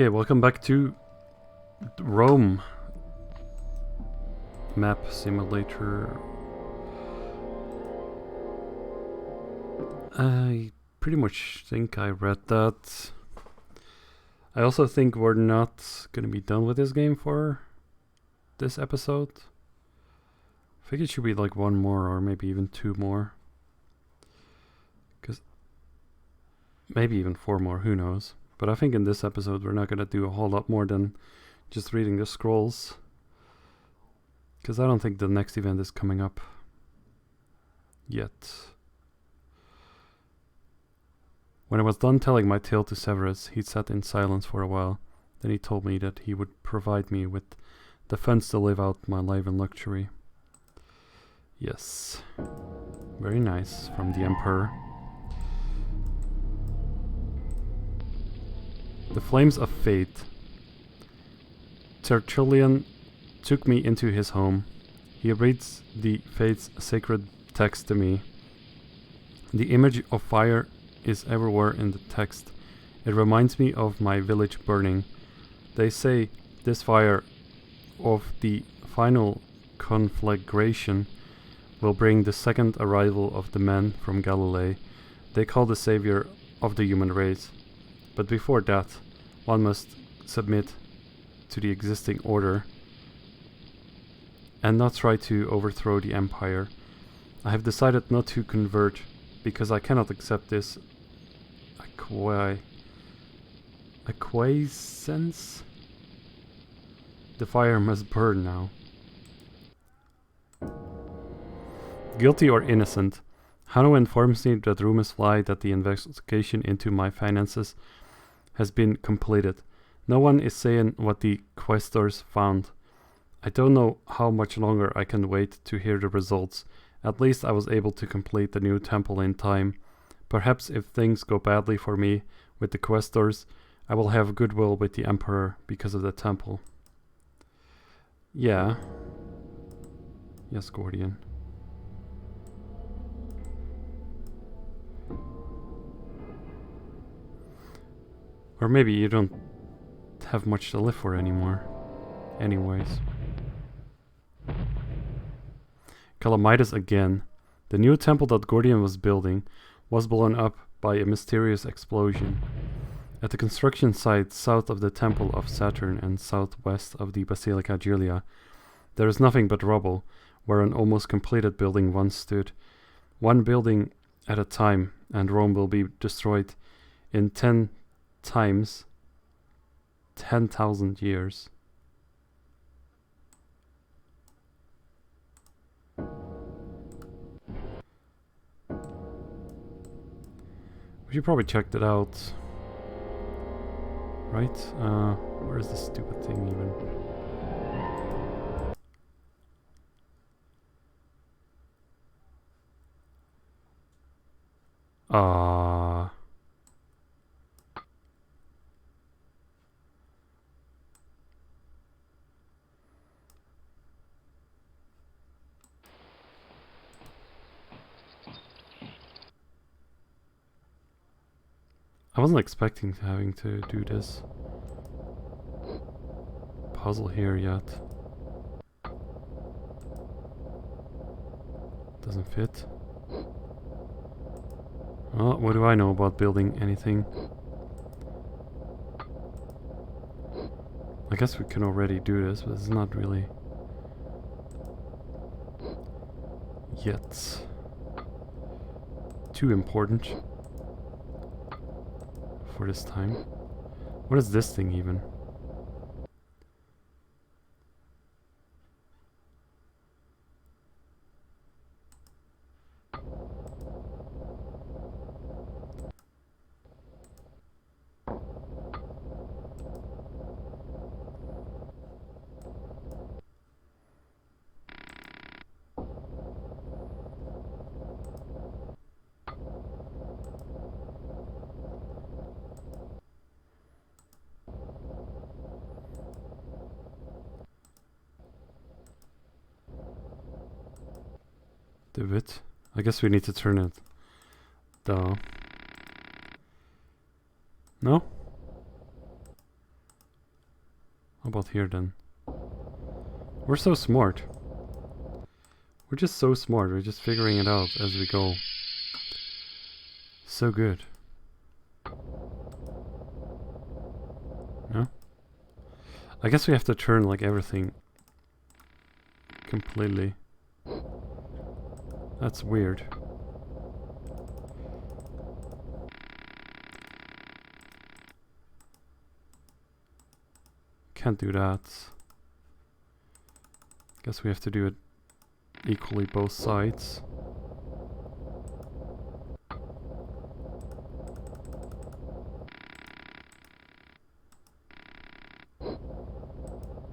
Okay, welcome back to Rome. Map simulator. I pretty much think I read that. I also think we're not gonna be done with this game for this episode. I think it should be like one more or maybe even two more. Maybe even four more, who knows. But I think in this episode we're not gonna do a whole lot more than just reading the scrolls. Because I don't think the next event is coming up yet. When I was done telling my tale to Severus, he sat in silence for a while. Then he told me that he would provide me with the funds to live out my life in luxury. Yes. Very nice from the Emperor. The Flames of Fate. Tertullian took me into his home. He reads the Fate's sacred text to me. The image of fire is everywhere in the text. It reminds me of my village burning. They say this fire of the final conflagration will bring the second arrival of the men from Galilee. They call the savior of the human race. But before that, one must submit to the existing order and not try to overthrow the empire. I have decided not to convert because I cannot accept this acquiescence. The fire must burn now. Guilty or innocent? Hanno informs me that rumors fly that the investigation into my finances has been completed. No one is saying what the questors found. I don't know how much longer I can wait to hear the results. At least I was able to complete the new temple in time. Perhaps if things go badly for me with the questors, I will have goodwill with the Emperor because of the temple. Yeah. Yes, Gordian. Or maybe you don't have much to live for anymore. Anyways. Calamidas again. The new temple that Gordian was building was blown up by a mysterious explosion. At the construction site south of the Temple of Saturn and southwest of the Basilica Julia, there is nothing but rubble where an almost completed building once stood. One building at a time, and Rome will be destroyed in 10 times 10,000 years. We should probably check that out. Right? Where is this stupid thing even? I wasn't expecting having to do this puzzle here yet. Doesn't fit. Well, what do I know about building anything? I guess we can already do this, but it's not really yet too important for this time. What is this thing even? The bit. I guess we need to turn it down. No? How about here then? We're so smart. We're just so smart. We're just figuring it out as we go. So good. No? I guess we have to turn like everything completely. That's weird. Can't do that. Guess we have to do it equally both sides.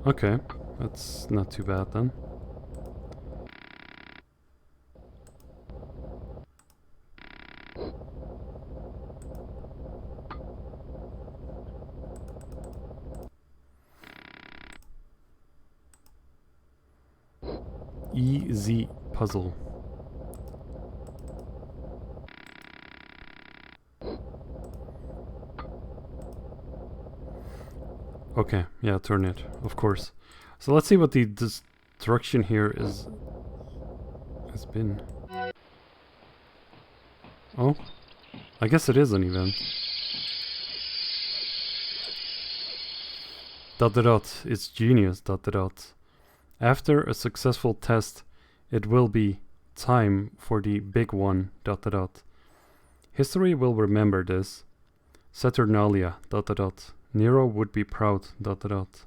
Okay, that's not too bad then. Easy puzzle. Okay, yeah, turn it, of course. So let's see what the destruction here has been. Oh, I guess it is an event. Dot dot dot, it's genius, dot dot dot. After a successful test, it will be time for the big one, dot dot dot. History will remember this. Saturnalia, dot dot dot. Nero would be proud, dot dot dot.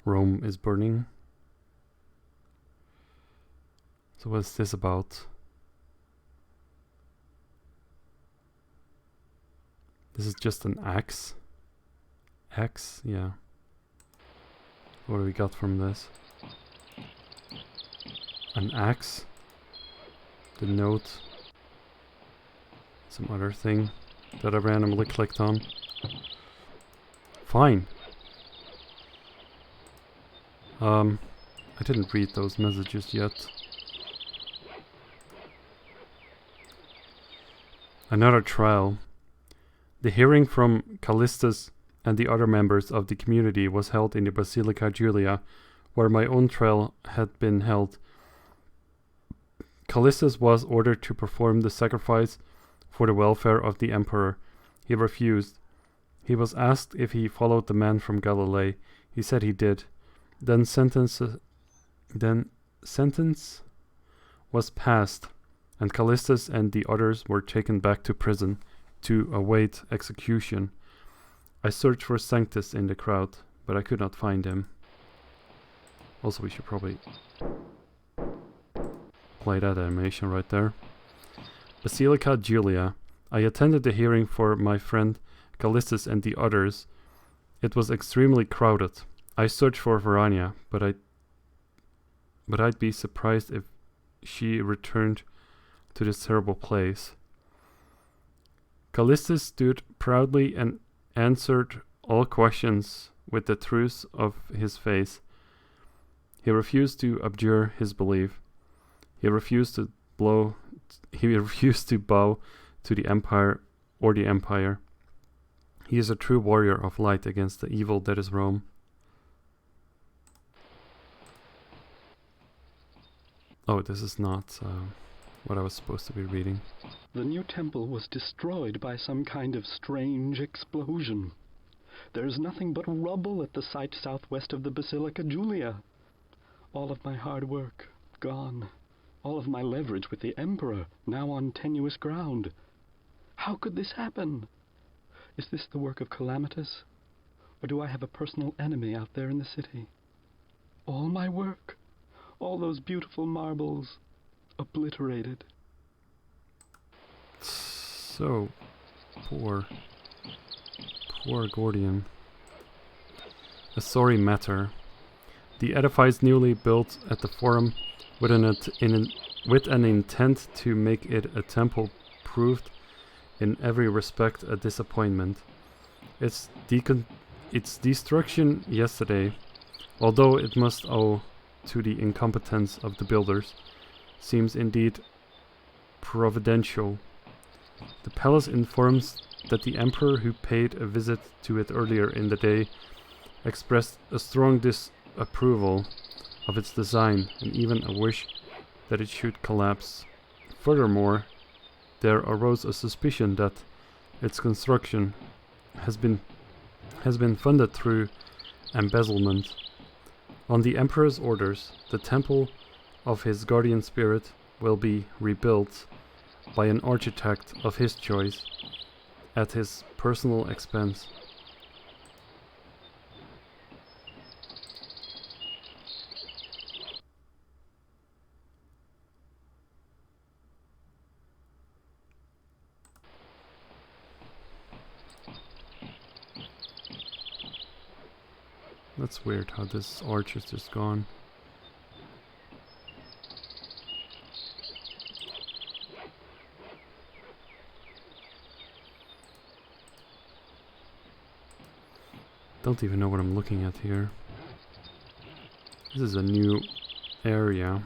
Rome is burning. So what's this about? This is just an axe. Axe, yeah. What do we got from this? An axe. The note. Some other thing that I randomly clicked on. Fine. I didn't read those messages yet. Another trial. The hearing from Callistus and the other members of the community was held in the Basilica Julia, where my own trial had been held. Callistus was ordered to perform the sacrifice for the welfare of the emperor. He refused. He was asked if he followed the man from Galilee. He said he did. Then sentence was passed, and Callistus and the others were taken back to prison to await execution. I searched for Sanctus in the crowd, but I could not find him. Also, we should probably play that animation right there. Basilica Julia. I attended the hearing for my friend Callistus and the others. It was extremely crowded. I searched for Verania, but I'd be surprised if she returned to this terrible place. Callistus stood proudly and answered all questions with the truth of his face. He refused to abjure his belief. He refused to bow to the empire or the empire. He is a true warrior of light against the evil that is Rome. Oh, this is not what I was supposed to be reading. The new temple was destroyed by some kind of strange explosion. There is nothing but rubble at the site southwest of the Basilica Julia. All of my hard work, gone. All of my leverage with the Emperor, now on tenuous ground. How could this happen? Is this the work of Calamitas? Or do I have a personal enemy out there in the city? All my work, all those beautiful marbles, obliterated. So poor Gordian. A sorry matter. The edifice newly built at the Forum with an intent to make it a temple proved in every respect a disappointment. Its destruction yesterday, although it must owe to the incompetence of the builders, seems indeed providential. The palace informs that the emperor who paid a visit to it earlier in the day expressed a strong disapproval of its design and even a wish that it should collapse. Furthermore, there arose a suspicion that its construction has been funded through embezzlement. On the emperor's orders, the temple of his guardian spirit will be rebuilt by an architect of his choice at his personal expense. That's weird how this arch is just gone. Don't even know what I'm looking at here. This is a new area.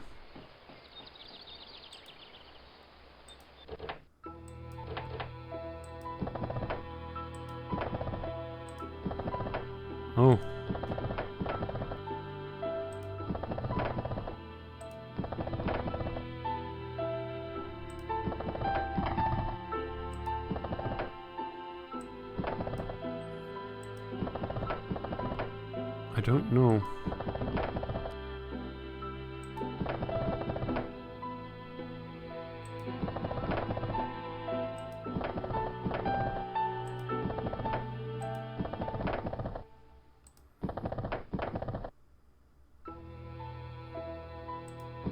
Oh. I don't know.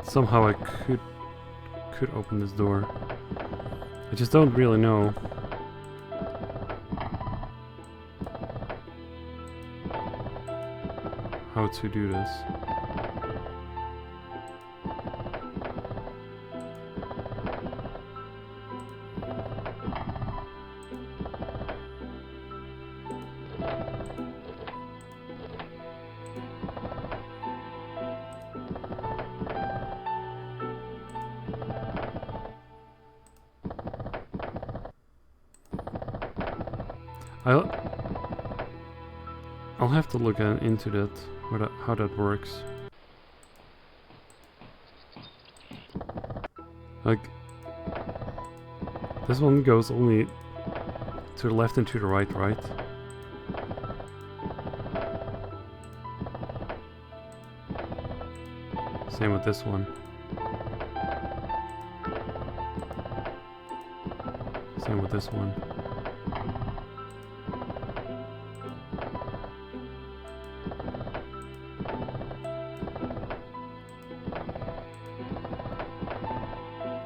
Somehow I could open this door. I just don't really know. How to do this. I'll have to look into that, how that works. Like, this one goes only to the left and to the right, right? Same with this one. Same with this one.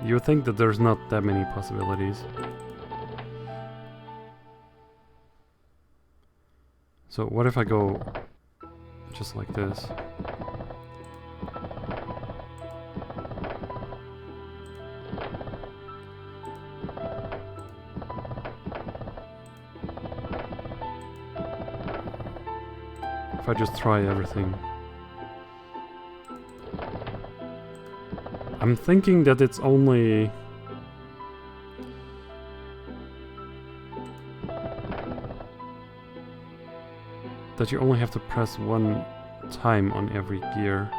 You would think that there's not that many possibilities. So what if I go just like this? If I just try everything. I'm thinking that it's only... that you only have to press one time on every gear.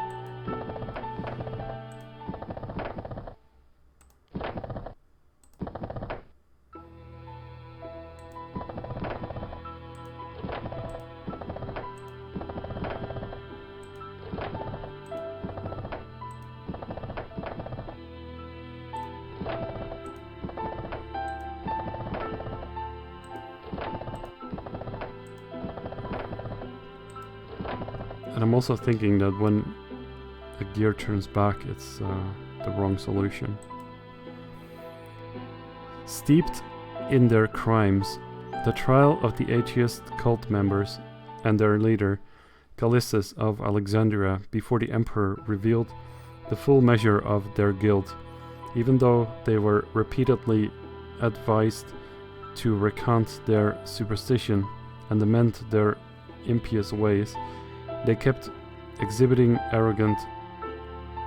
And I'm also thinking that when a gear turns back, it's the wrong solution. Steeped in their crimes, the trial of the atheist cult members and their leader, Callistus of Alexandria, before the emperor revealed the full measure of their guilt. Even though they were repeatedly advised to recant their superstition and amend their impious ways, they kept exhibiting arrogant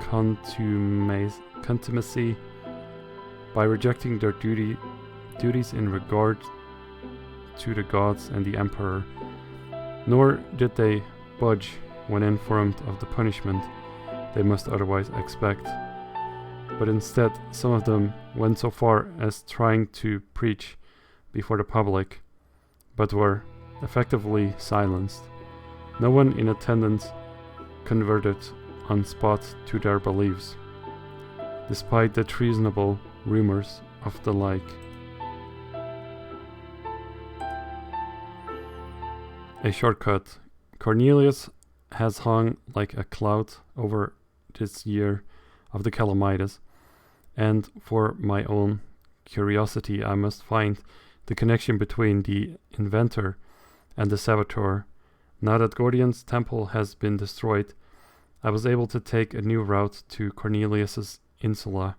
contumacy by rejecting their duties in regard to the gods and the emperor, nor did they budge when informed of the punishment they must otherwise expect. But instead, some of them went so far as trying to preach before the public, but were effectively silenced. No one in attendance converted on spot to their beliefs, despite the treasonable rumors of the like. A shortcut. Cornelius has hung like a cloud over this year of the calamities, and for my own curiosity I must find the connection between the inventor and the saboteur. Now that Gordian's temple has been destroyed, I was able to take a new route to Cornelius's insula.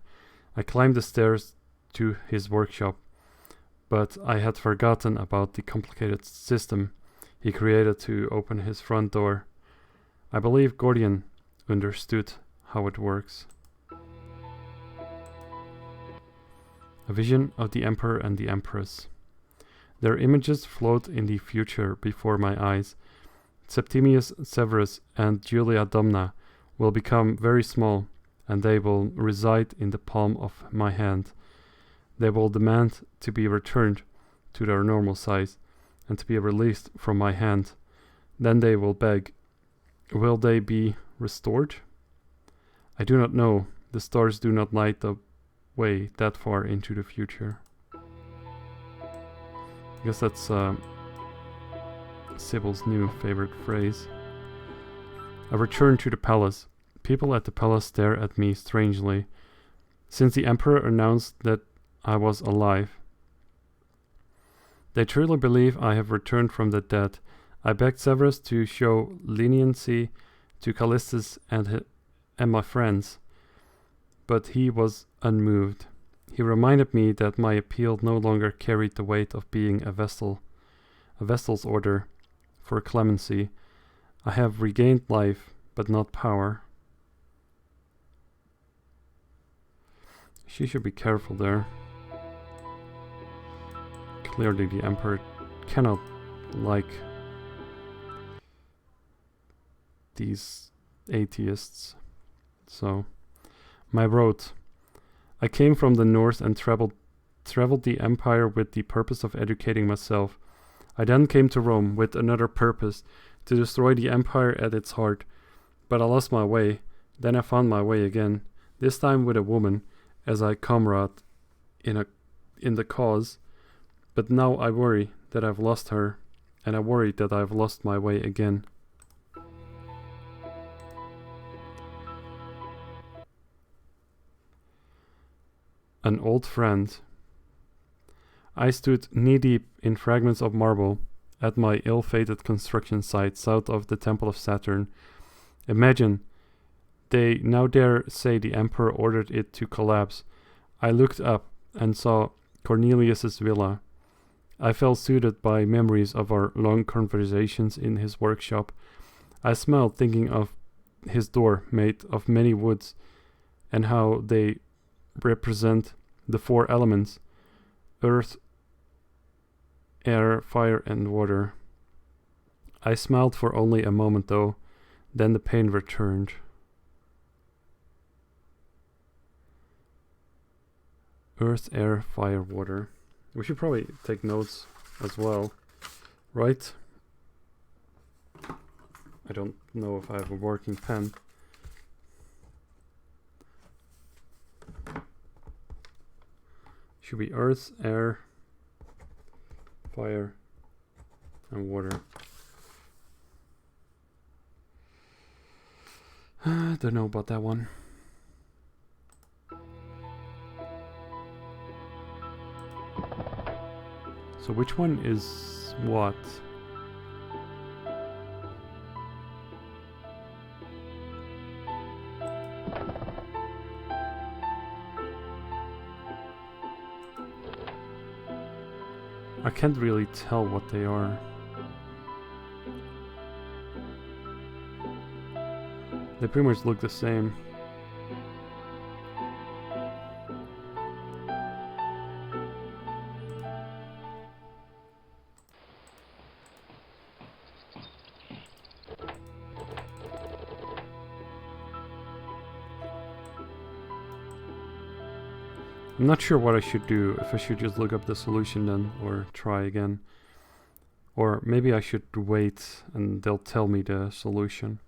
I climbed the stairs to his workshop, but I had forgotten about the complicated system he created to open his front door. I believe Gordian understood how it works. A vision of the Emperor and the Empress. Their images float in the future before my eyes. Septimius Severus and Julia Domna will become very small, and they will reside in the palm of my hand. They will demand to be returned to their normal size, and to be released from my hand. Then they will beg. Will they be restored? I do not know. The stars do not light the way that far into the future. I guess that's Sybil's new favorite phrase. I return to the palace. People at the palace stare at me strangely, since the emperor announced that I was alive. They truly believe I have returned from the dead. I begged Severus to show leniency to Callistus and my friends, but he was unmoved. He reminded me that my appeal no longer carried the weight of being a vessel's order for clemency. I have regained life, but not power. She should be careful there. Clearly the Emperor cannot like these atheists. So, my road. I came from the north and traveled the empire with the purpose of educating myself. I then came to Rome with another purpose, to destroy the empire at its heart. But I lost my way. Then I found my way again, this time with a woman as a comrade in the cause. But now I worry that I've lost her, and I worry that I've lost my way again. An old friend. I stood knee-deep in fragments of marble at my ill-fated construction site south of the Temple of Saturn. Imagine, they now dare say the Emperor ordered it to collapse. I looked up and saw Cornelius's villa. I felt soothed by memories of our long conversations in his workshop. I smiled thinking of his door made of many woods and how they represent the four elements: earth, air, fire, and water. I smiled for only a moment though, then the pain returned. Earth, air, fire, water. We should probably take notes as well, right? I don't know if I have a working pen. Should be earth, air, fire, and water. I don't know about that one. So which one is what? I can't really tell what they are. They pretty much look the same. I'm not sure what I should do, if I should just look up the solution then, or try again. Or maybe I should wait and they'll tell me the solution.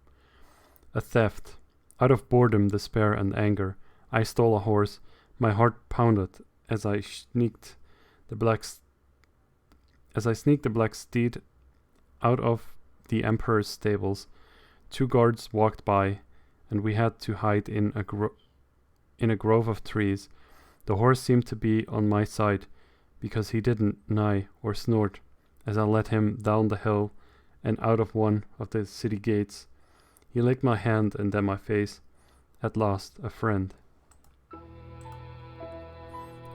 A theft. Out of boredom, despair, and anger, I stole a horse. My heart pounded as I sneaked the black steed out of the Emperor's stables. 2 guards walked by, and we had to hide in a grove of trees. The horse seemed to be on my side, because he didn't neigh or snort as I led him down the hill and out of one of the city gates. He licked my hand and then my face. At last, a friend.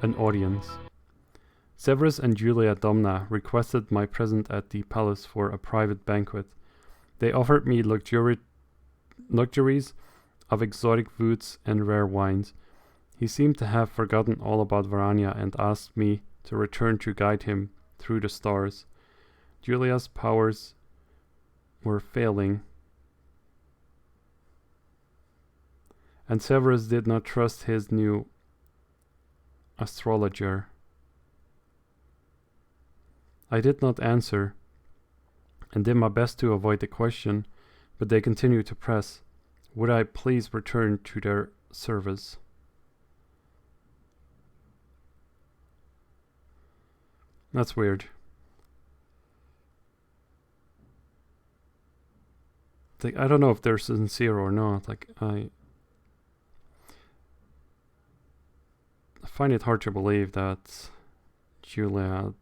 An audience. Severus and Julia Domna requested my presence at the palace for a private banquet. They offered me luxuries of exotic foods and rare wines. He seemed to have forgotten all about Varania and asked me to return to guide him through the stars. Julia's powers were failing, and Severus did not trust his new astrologer. I did not answer, and did my best to avoid the question, but they continued to press. Would I please return to their service? That's weird. Like, I don't know if they're sincere or not. Like, I find it hard to believe that Julia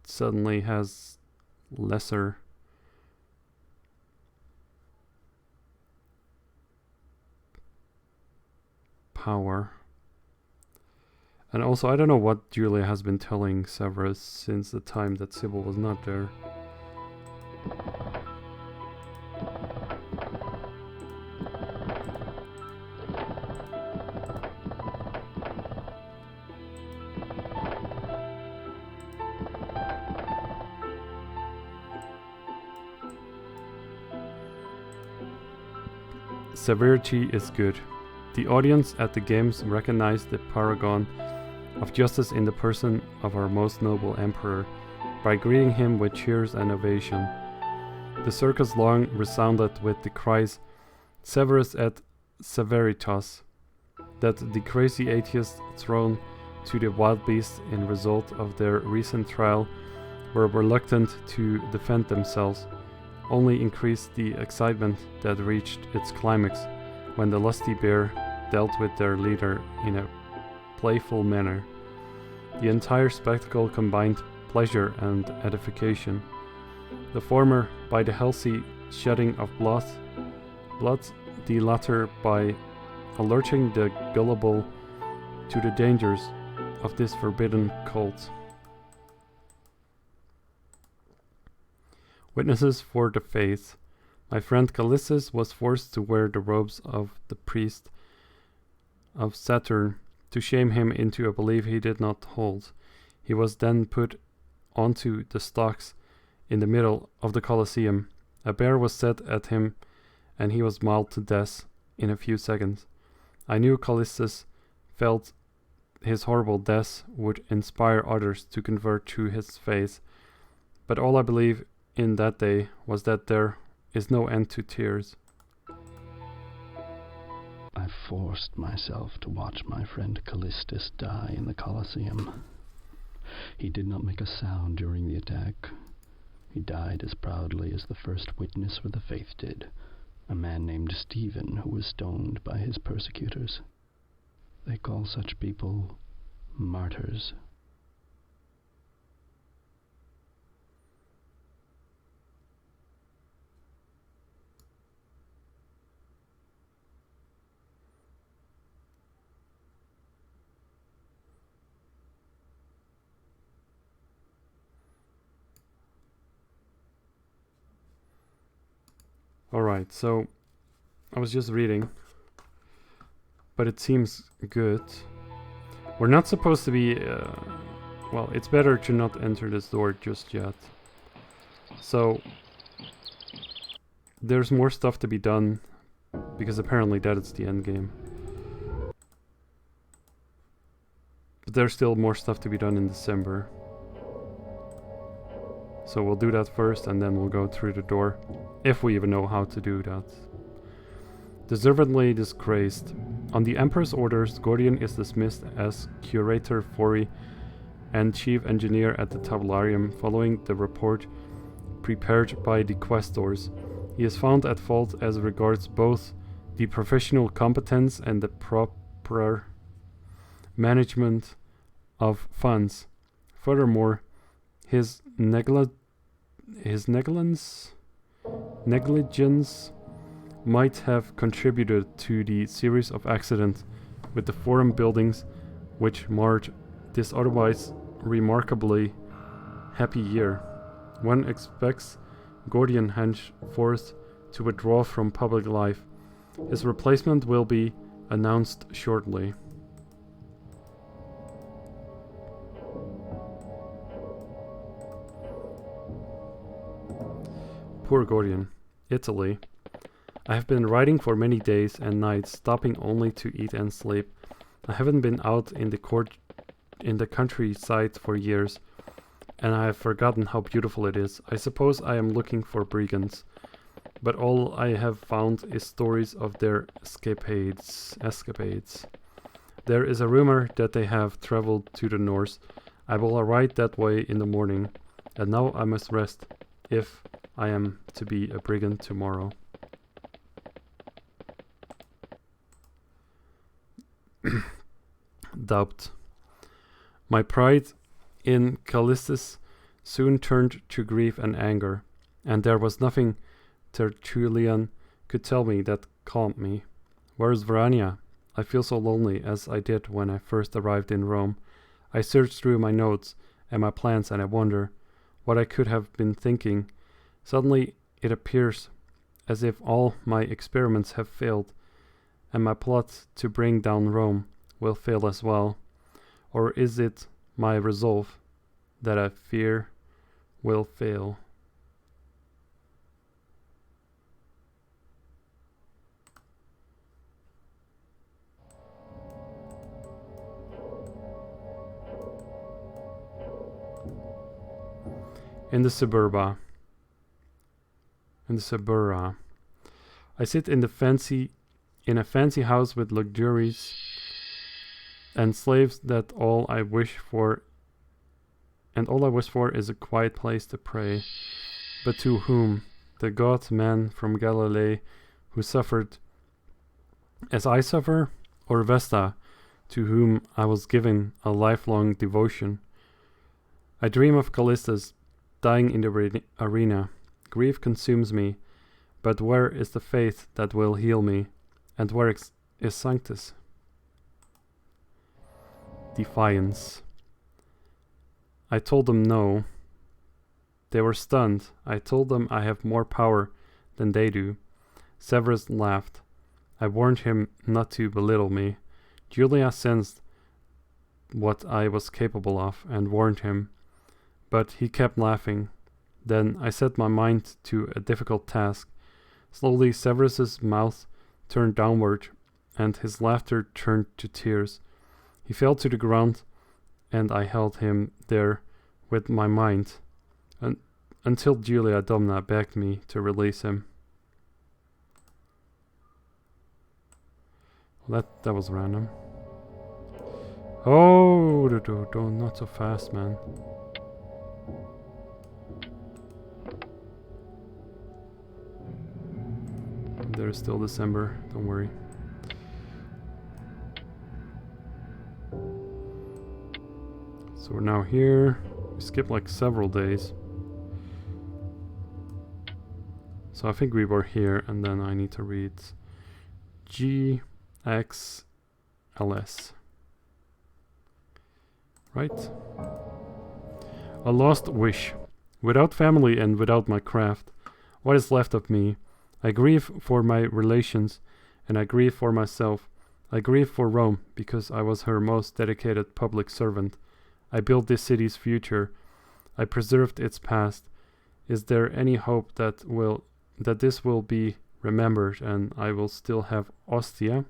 suddenly has lesser power. And also, I don't know what Julia has been telling Severus since the time that Sybil was not there. Severity is good. The audience at the games recognized the paragon of justice in the person of our most noble emperor by greeting him with cheers and ovation. The circus lawn resounded with the cries Severus et Severitas, that the crazy atheists thrown to the wild beasts in result of their recent trial were reluctant to defend themselves, only increased the excitement that reached its climax when the lusty bear dealt with their leader in a playful manner. The entire spectacle combined pleasure and edification, the former by the healthy shedding of blood, the latter by alerting the gullible to the dangers of this forbidden cult. Witnesses for the faith. My friend Callistus was forced to wear the robes of the priest of Saturn to shame him into a belief he did not hold. He was then put onto the stocks in the middle of the Colosseum. A bear was set at him, and he was mauled to death in a few seconds. I knew Callistus felt his horrible death would inspire others to convert to his faith, but all I believe in that day was that there is no end to tears. I forced myself to watch my friend Callistus die in the Colosseum. He did not make a sound during the attack. He died as proudly as the first witness for the faith did, a man named Stephen, who was stoned by his persecutors. They call such people martyrs. Alright, so I was just reading, but it seems good. We're not supposed to be, well, it's better to not enter this door just yet. So, there's more stuff to be done, because apparently that is the end game. there's still more stuff to be done in December. So we'll do that first and then we'll go through the door. If we even know how to do that. Deservedly disgraced. On the Emperor's orders, Gordian is dismissed as Curator Fori and Chief Engineer at the Tabularium following the report prepared by the Questors. He is found at fault as regards both the professional competence and the proper management of funds. Furthermore, his negligence might have contributed to the series of accidents with the forum buildings which marred this otherwise remarkably happy year. One expects Gordian henceforth to withdraw from public life. His replacement will be announced shortly. Poor Gordian. Italy. I have been riding for many days and nights, stopping only to eat and sleep. I haven't been out in the countryside for years, and I have forgotten how beautiful it is. I suppose I am looking for brigands, but all I have found is stories of their escapades. There is a rumor that they have traveled to the north. I will arrive that way in the morning, and now I must rest, if I am to be a brigand tomorrow. Doubt. My pride in Callistus soon turned to grief and anger, and there was nothing Tertullian could tell me that calmed me. Where is Verania? I feel so lonely as I did when I first arrived in Rome. I search through my notes and my plans and I wonder what I could have been thinking. Suddenly it appears as if all my experiments have failed, and my plot to bring down Rome will fail as well. Or is it my resolve that I fear will fail? In the suburba. I sit in a fancy house with luxuries and slaves that all I wish for is a quiet place to pray. But to whom? The God-man from Galilee who suffered as I suffer? Or Vesta, to whom I was giving a lifelong devotion? I dream of Callistus dying in the arena. Grief consumes me, but where is the faith that will heal me? And where is Sanctus? Defiance. I told them no. They were stunned. I told them I have more power than they do. Severus laughed. I warned him not to belittle me. Julia sensed what I was capable of and warned him, but he kept laughing. Then I set my mind to a difficult task. Slowly Severus's mouth turned downward, and his laughter turned to tears. He fell to the ground, and I held him there with my mind, until Julia Domna begged me to release him. Well, that was random. Oh, don't, not so fast, man. There's still December, don't worry. So we're now here. We skipped like several days. So I think we were here, and then I need to read GXLS. Right? A lost wish. Without family and without my craft, what is left of me? I grieve for my relations, and I grieve for myself. I grieve for Rome, because I was her most dedicated public servant. I built this city's future. I preserved its past. Is there any hope that this will be remembered and I will still have Ostia?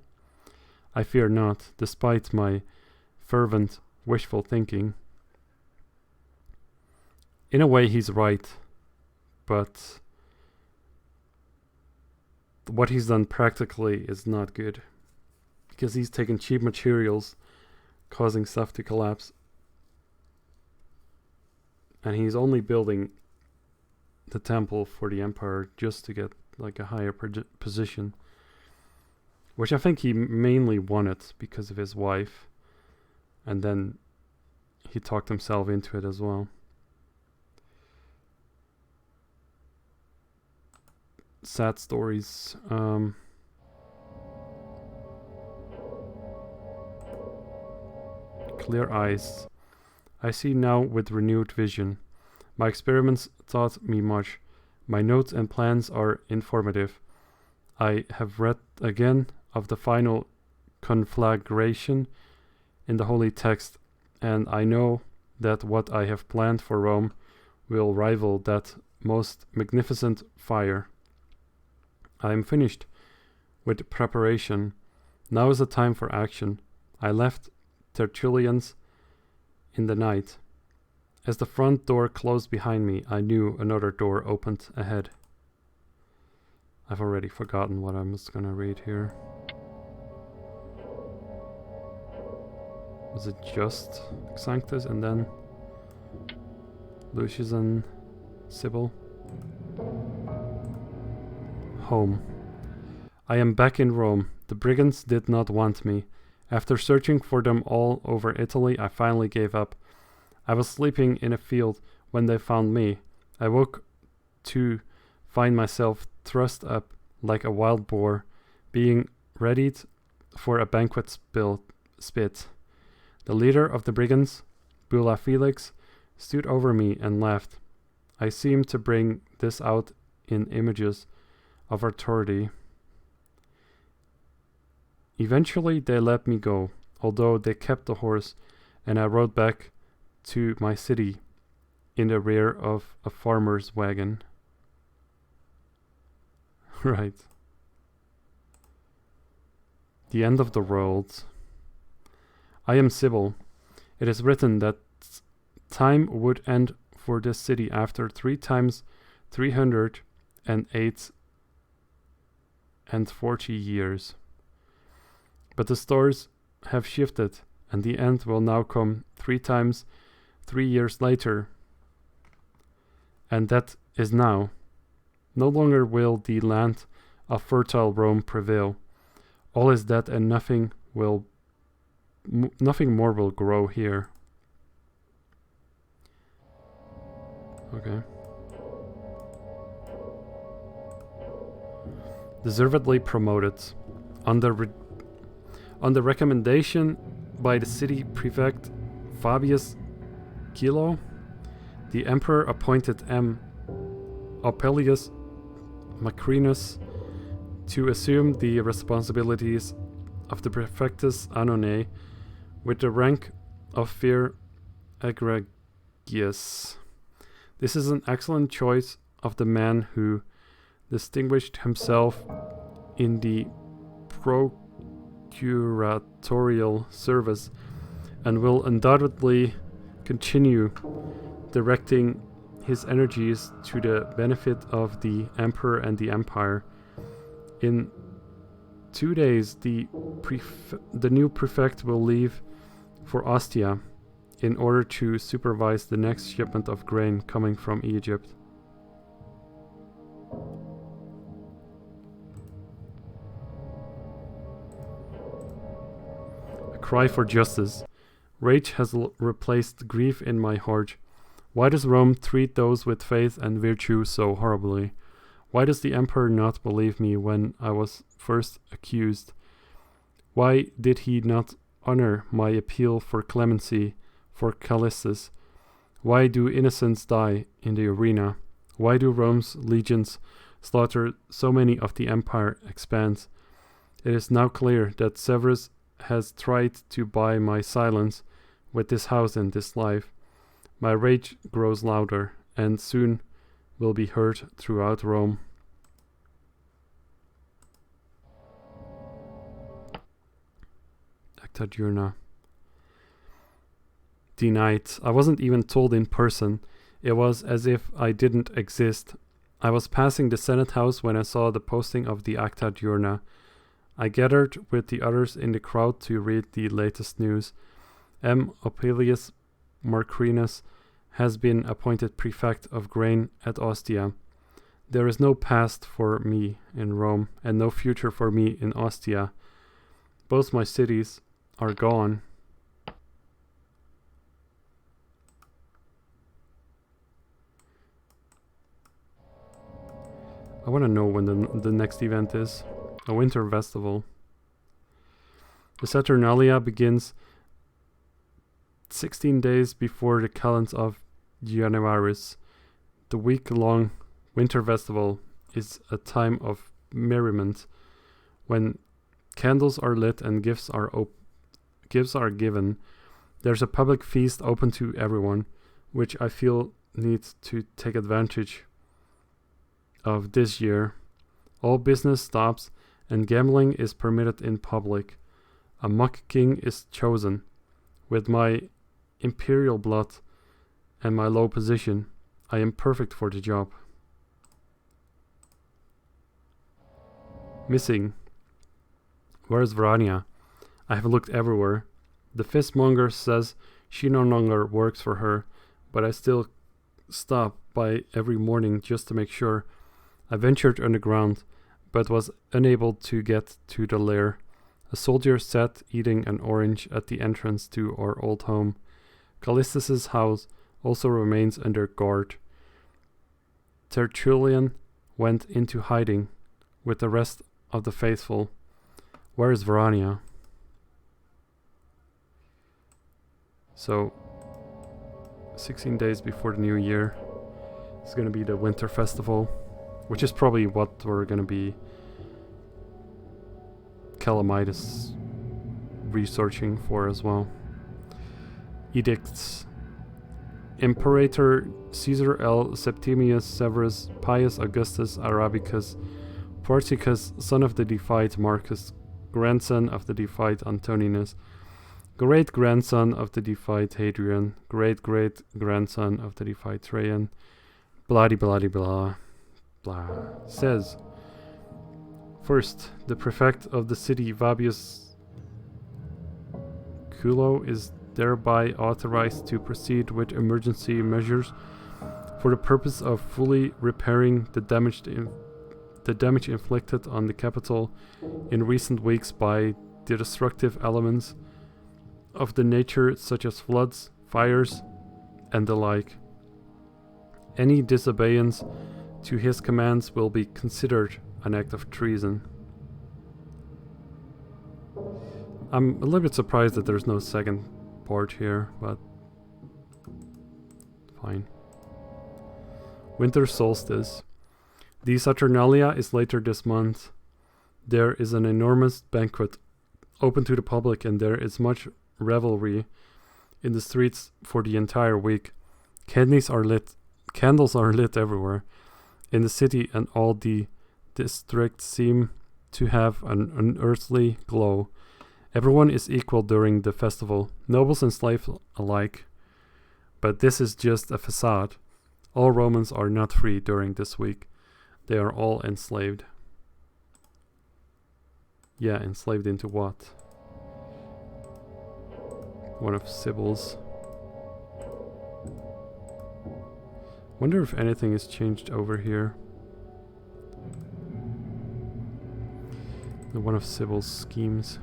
I fear not, despite my fervent wishful thinking. In a way, he's right, but what he's done practically is not good, because he's taken cheap materials, causing stuff to collapse, and he's only building the temple for the Empire just to get like a higher position, which I think he mainly wanted because of his wife, and then he talked himself into it as well. Sad stories. Clear eyes. I see now with renewed vision. My experiments taught me much. My notes and plans are informative. I have read again of the final conflagration in the holy text, and I know that what I have planned for Rome will rival that most magnificent fire. I am finished with preparation. Now is the time for action. I left Tertullian's in the night. As the front door closed behind me, I knew another door opened ahead. I've already forgotten what I'm just gonna read here. Was it just Sanctus and then Lucius and Sybil? Home. I am back in Rome. The brigands did not want me. After searching for them all over Italy, I finally gave up. I was sleeping in a field when they found me. I woke to find myself thrust up like a wild boar, being readied for a banquet spit. The leader of the brigands, Bulla Felix, stood over me and laughed. I seemed to bring this out in images of authority. Eventually they let me go, although they kept the horse, and I rode back to my city in the rear of a farmer's wagon. Right. The end of the world. I am Sybil. It is written that time would end for this city after 3 times 308 and 40 years. But the stars have shifted, and the end will now come 3 times 3 years later. And that is now. No longer will the land of fertile Rome prevail. All is dead, and nothing more will grow here. Okay. Deservedly promoted. On the recommendation by the city prefect Fabius Gilo, the emperor appointed M. Opelius Macrinus to assume the responsibilities of the prefectus Annone with the rank of vir egregius. This is an excellent choice of the man who distinguished himself in the procuratorial service and will undoubtedly continue directing his energies to the benefit of the emperor and the empire. In 2 days, the new prefect will leave for Ostia in order to supervise the next shipment of grain coming from Egypt. A cry for justice. Rage has replaced grief in my heart. Why does Rome treat those with faith and virtue so horribly? Why does the emperor not believe me when I was first accused? Why did he not honor my appeal for clemency for Callistus? Why do innocents die in the arena? Why do Rome's legions slaughter so many of the empire expanse? It is now clear that Severus has tried to buy my silence with this house and this life. My rage grows louder, and soon will be heard throughout Rome. Acta Diurna. denied. I wasn't even told in person. It was as if I didn't exist. I was passing the Senate House when I saw the posting of the Acta Diurna. I gathered with the others in the crowd to read the latest news. M. Opelius Marcrinus has been appointed prefect of grain at Ostia. There is no past for me in Rome, and no future for me in Ostia. Both my cities are gone. I want to know when the next event is. A winter festival. The Saturnalia begins 16 days before the calends of Januaris. The week-long winter festival is a time of merriment when candles are lit and gifts are given. There's a public feast open to everyone, which I feel needs to take advantage of this year. All business stops and gambling is permitted in public. A mock king is chosen. With my imperial blood and my low position, I am perfect for the job. Missing. Where is Verania? I have looked everywhere. The fistmonger says she no longer works for her, but I still stop by every morning just to make sure. I ventured underground, but was unable to get to the lair. A soldier sat eating an orange at the entrance to our old home. Callistus's house also remains under guard. Tertullian went into hiding with the rest of the faithful. Where is Verania? So, 16 days before the new year, it's going to be the winter festival, which is probably what we're going to be Calamitis researching for as well. Edicts. Imperator Caesar L. Septimius Severus Pius Augustus Arabicus Porticus, son of the deified Marcus, grandson of the deified Antoninus, great-grandson of the deified Hadrian, great-great-grandson of the deified Trajan, blah-de-blah-de-blah, blah, says, first, the prefect of the city Fabius Culo is thereby authorized to proceed with emergency measures for the purpose of fully repairing the damage inflicted on the capital in recent weeks by the destructive elements of the nature such as floods, fires, and the like. Any disobedience to his commands will be considered an act of treason. I'm a little bit surprised that there's no second part here, but fine. Winter Solstice. The Saturnalia is later this month. There is an enormous banquet open to the public, and there is much revelry in the streets for the entire week. Candles are lit everywhere in the city, and all the districts seem to have an unearthly glow. Everyone is equal during the festival, nobles and slaves alike. But this is just a facade. All Romans are not free during this week. They are all enslaved. Yeah, enslaved into what? One of Sibyl's. Wonder if anything has changed over here. One of Sibyl's schemes.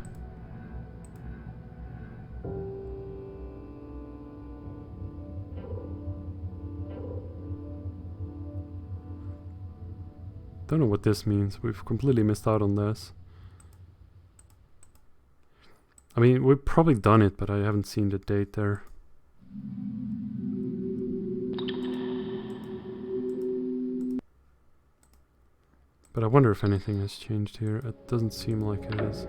Don't know what this means. We've completely missed out on this. I mean, we've probably done it, but I haven't seen the date there. But I wonder if anything has changed here. It doesn't seem like it is.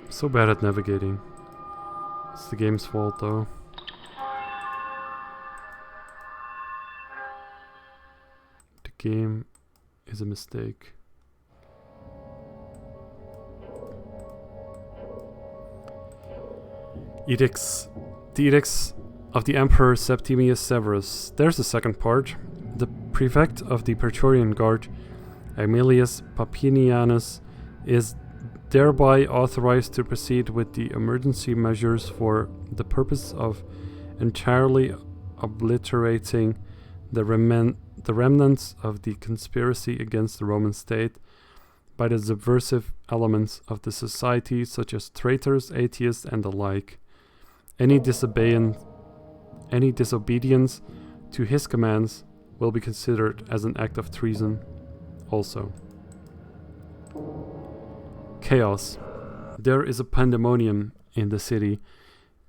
So bad at navigating. It's the game's fault though. The game is a mistake. Edicts. The edicts of the Emperor Septimius Severus. There's the second part. The prefect of the Praetorian Guard, Aemilius Papinianus, is thereby authorized to proceed with the emergency measures for the purpose of entirely obliterating the remnants of the conspiracy against the Roman state by the subversive elements of the society, such as traitors, atheists, and the like. Any disobedience to his commands will be considered as an act of treason also. Chaos. There is a pandemonium in the city.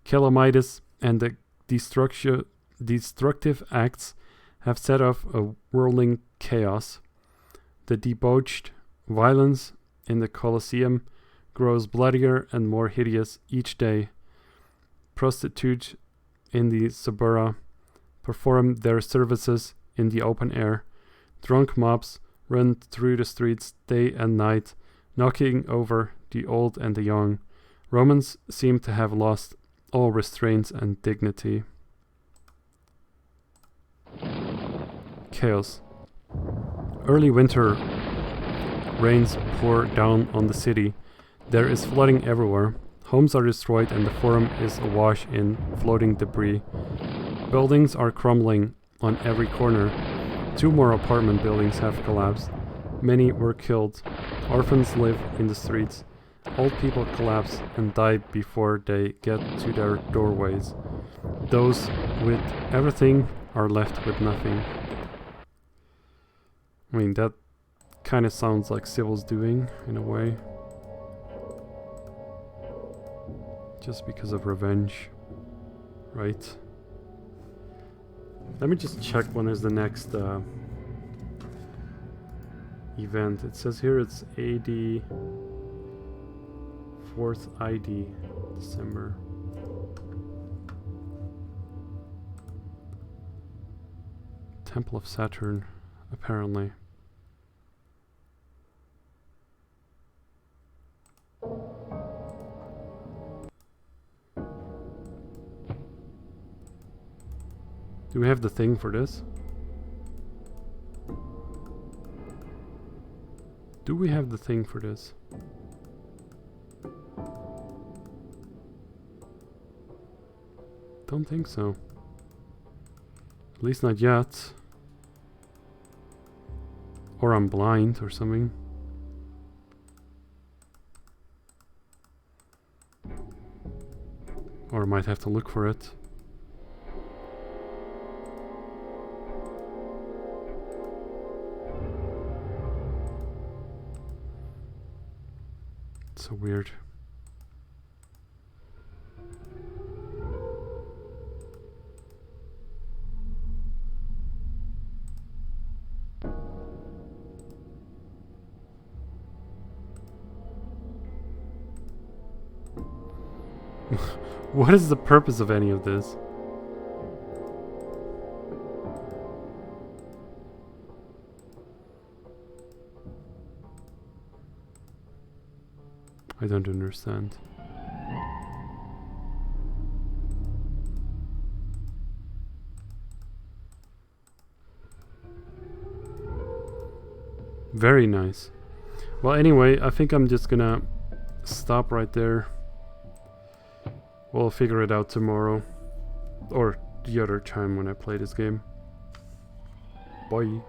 Calamides and the destructive acts have set off a whirling chaos. The debauched violence in the Colosseum grows bloodier and more hideous each day. Prostitutes in the Suburra perform their services in the open air. Drunk mobs run through the streets day and night, knocking over the old and the young. Romans seem to have lost all restraints and dignity. Chaos. Early winter rains pour down on the city. There is flooding everywhere. Homes are destroyed and the forum is awash in floating debris. Buildings are crumbling on every corner. 2 more apartment buildings have collapsed. Many were killed. Orphans live in the streets. Old people collapse and die before they get to their doorways. Those with everything are left with nothing. I mean, that kind of sounds like Civil's doing, in a way. Just because of revenge, right? Let me just check when is the next event. It says here it's AD 4th ID December. Temple of Saturn, apparently. Do we have the thing for this? Do we have the thing for this? Don't think so. At least not yet. Or I'm blind or something. Or I might have to look for it. So weird. What is the purpose of any of this? I don't understand. Very nice. Well, anyway, I think I'm just gonna stop right there. We'll figure it out tomorrow. Or the other time when I play this game. Bye.